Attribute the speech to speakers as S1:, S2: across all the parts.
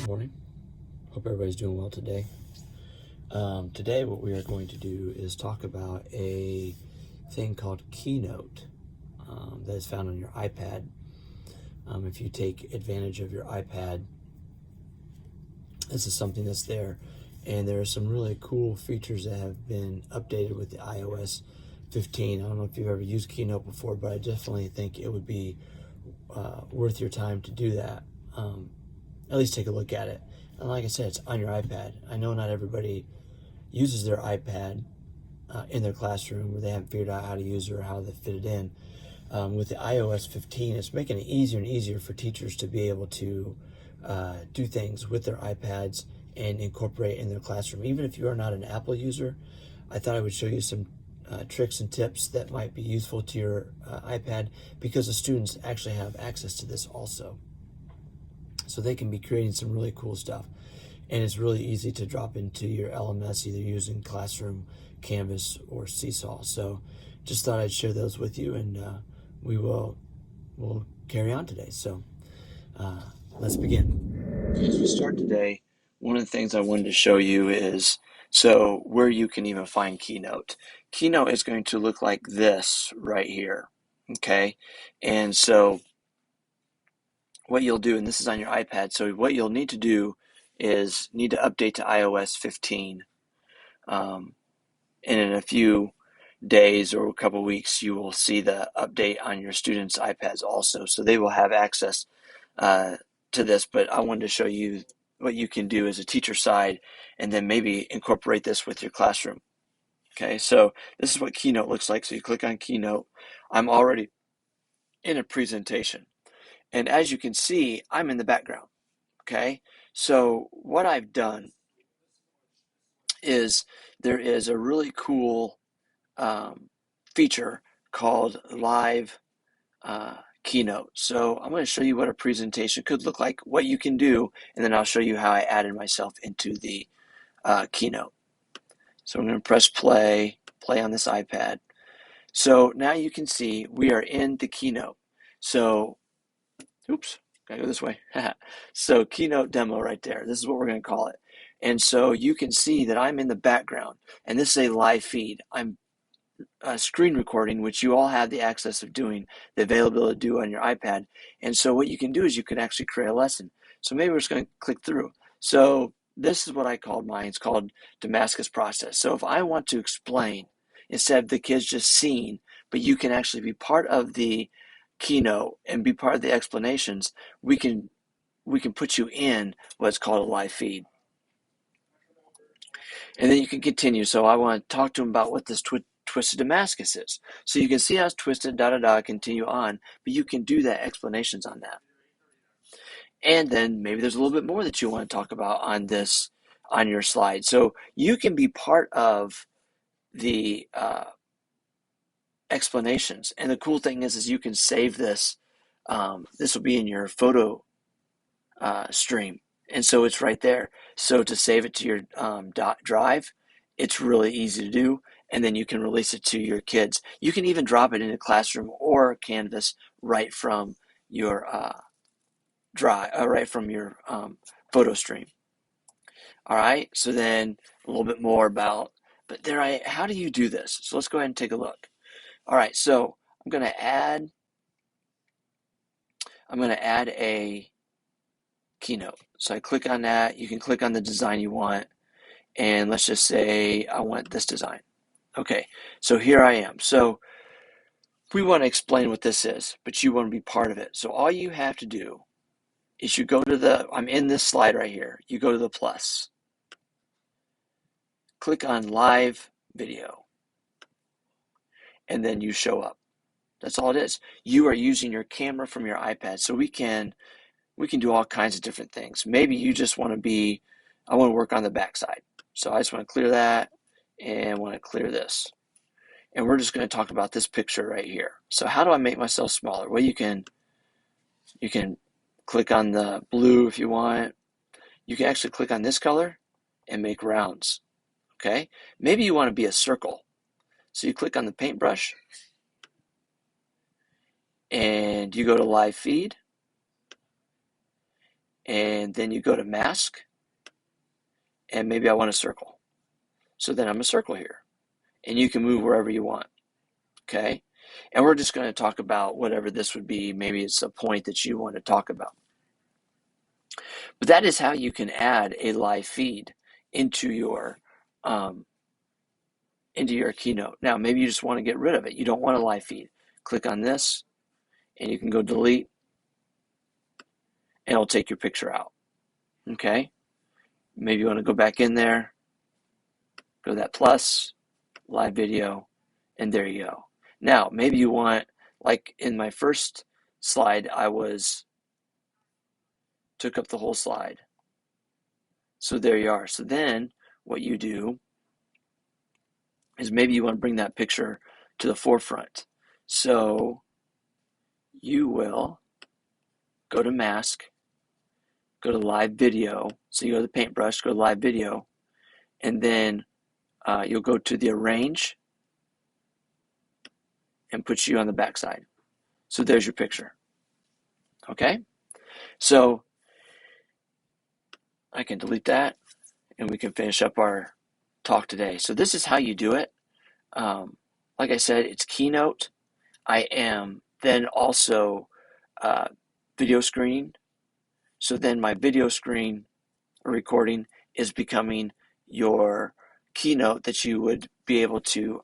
S1: Good morning. Hope everybody's doing well today. Today what we are going to do is talk about a thing called Keynote that is found on your iPad. If you take advantage of your iPad, this is something that's there. And there are some really cool features that have been updated with the iOS 15. I don't know if you've ever used Keynote before, but I definitely think it would be worth your time to do that. At least take a look at it. And like I said, it's on your iPad. I know not everybody uses their iPad in their classroom, or they haven't figured out how to use it or how to fit it in. With the iOS 15, it's making it easier and easier for teachers to be able to do things with their iPads and incorporate in their classroom. Even if you are not an Apple user, I thought I would show you some tricks and tips that might be useful to your iPad, because the students actually have access to this also. So they can be creating some really cool stuff. And it's really easy to drop into your LMS, either using Classroom, Canvas, or Seesaw. So just thought I'd share those with you, and we'll carry on today. So let's begin. As we start today, one of the things I wanted to show you is where you can even find Keynote. Keynote is going to look like this right here, okay? And so what you'll do, and this is on your iPad, so what you'll need to do is need to update to iOS 15. And in a few days or a couple weeks, you will see the update on your students' iPads also. So they will have access to this, but I wanted to show you what you can do as a teacher side, and then maybe incorporate this with your classroom. Okay, so this is what Keynote looks like. So you click on Keynote. I'm already in a presentation. And as you can see, I'm in the background. Okay, so what I've done is there is a really cool feature called Live Keynote. So I'm going to show you what a presentation could look like, what you can do, and then I'll show you how I added myself into the Keynote. So I'm going to press play on this iPad. So now you can see we are in the Keynote. So, oops, gotta go this way. So Keynote Demo right there. This is what we're going to call it. And so you can see that I'm in the background, and this is a live feed. I'm screen recording, which you all have the access of doing, the availability to do on your iPad. And so what you can do is you can actually create a lesson. So maybe we're just going to click through. So this is what I called mine. It's called Damascus Process. So if I want to explain, instead of the kids just seeing, but you can actually be part of the keynote and be part of the explanations, we can put you in what's called a live feed. And then you can continue. So I want to talk to them about what this Twisted Damascus is. So you can see how it's twisted, continue on, but you can do that explanations on that. And then maybe there's a little bit more that you want to talk about on this, on your slide. So you can be part of the explanations. And the cool thing is you can save this. This will be in your photo stream. And so it's right there. So to save it to your drive, it's really easy to do. And then you can release it to your kids. You can even drop it in a Classroom or Canvas right from your photo stream. All right. So then a little bit more about, how do you do this? So let's go ahead and take a look. All right. So I'm going to add a Keynote. So I click on that. You can click on the design you want. And let's just say I want this design. Okay, so here I am. So we want to explain what this is, but you want to be part of it. So all you have to do is you go to I'm in this slide right here. You go to the plus. Click on live video. And then you show up. That's all it is. You are using your camera from your iPad. So we can do all kinds of different things. Maybe you just want to I want to work on the backside. So I just want to clear that and want to clear this. And we're just going to talk about this picture right here. So how do I make myself smaller? Well, you can click on the blue if you want. You can actually click on this color and make rounds. Okay? Maybe you want to be a circle. So you click on the paintbrush and you go to live feed. and then you go to mask, and maybe I want a circle. So then I'm a circle here, and you can move wherever you want, okay? And we're just going to talk about whatever this would be. Maybe it's a point that you want to talk about. But that is how you can add a live feed into your Keynote. Now, maybe you just want to get rid of it. You don't want a live feed. Click on this, and you can go delete, and it'll take your picture out, okay? Maybe you want to go back in there, go to that plus, live video, and there you go. Now, maybe you want, like in my first slide, took up the whole slide. So there you are. So then what you do is maybe you want to bring that picture to the forefront. So you will go to mask, go to live video. So you go to the paintbrush, go to live video, and then you'll go to the arrange and put you on the backside. So there's your picture. Okay? So I can delete that, and we can finish up our talk today. So this is how you do it. Like I said, it's Keynote. I am then also video screening. So then my video screen or recording is becoming your Keynote that you would be able to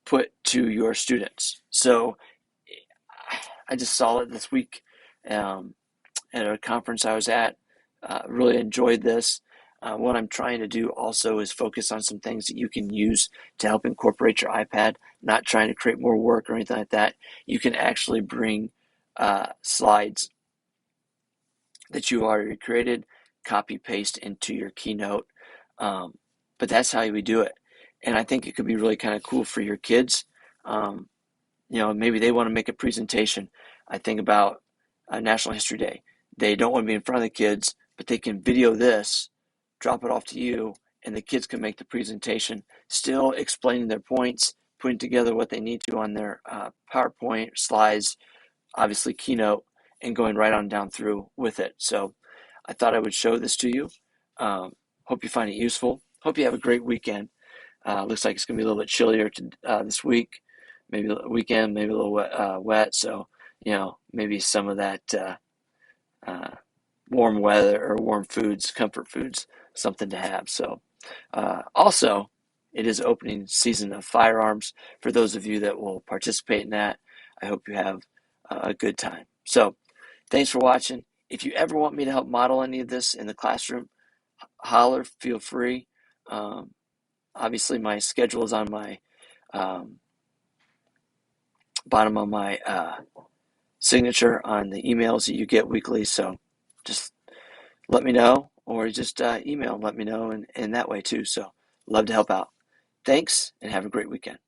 S1: put to your students. So I just saw it this week at a conference I was at. Really enjoyed this. What I'm trying to do also is focus on some things that you can use to help incorporate your iPad, not trying to create more work or anything like that. You can actually bring slides that you already created, copy paste into your Keynote. But that's how we do it. And I think it could be really kind of cool for your kids. Maybe they want to make a presentation. I think about National History Day. They don't want to be in front of the kids, but they can video this, drop it off to you, and the kids can make the presentation, still explaining their points, putting together what they need to on their PowerPoint slides, obviously Keynote, and going right on down through with it. So I thought I would show this to you. Hope you find it useful. Hope you have a great weekend. Looks like it's going to be a little bit chillier this week, maybe a weekend, maybe a little wet. So, maybe some of that warm weather or warm foods, comfort foods, something to have. So, also, it is opening season of firearms. For those of you that will participate in that, I hope you have a good time. So, thanks for watching. If you ever want me to help model any of this in the classroom, holler, feel free. Obviously, my schedule is on my bottom of my signature on the emails that you get weekly. So just let me know, or just email and let me know, and that way too. So love to help out. Thanks, and have a great weekend.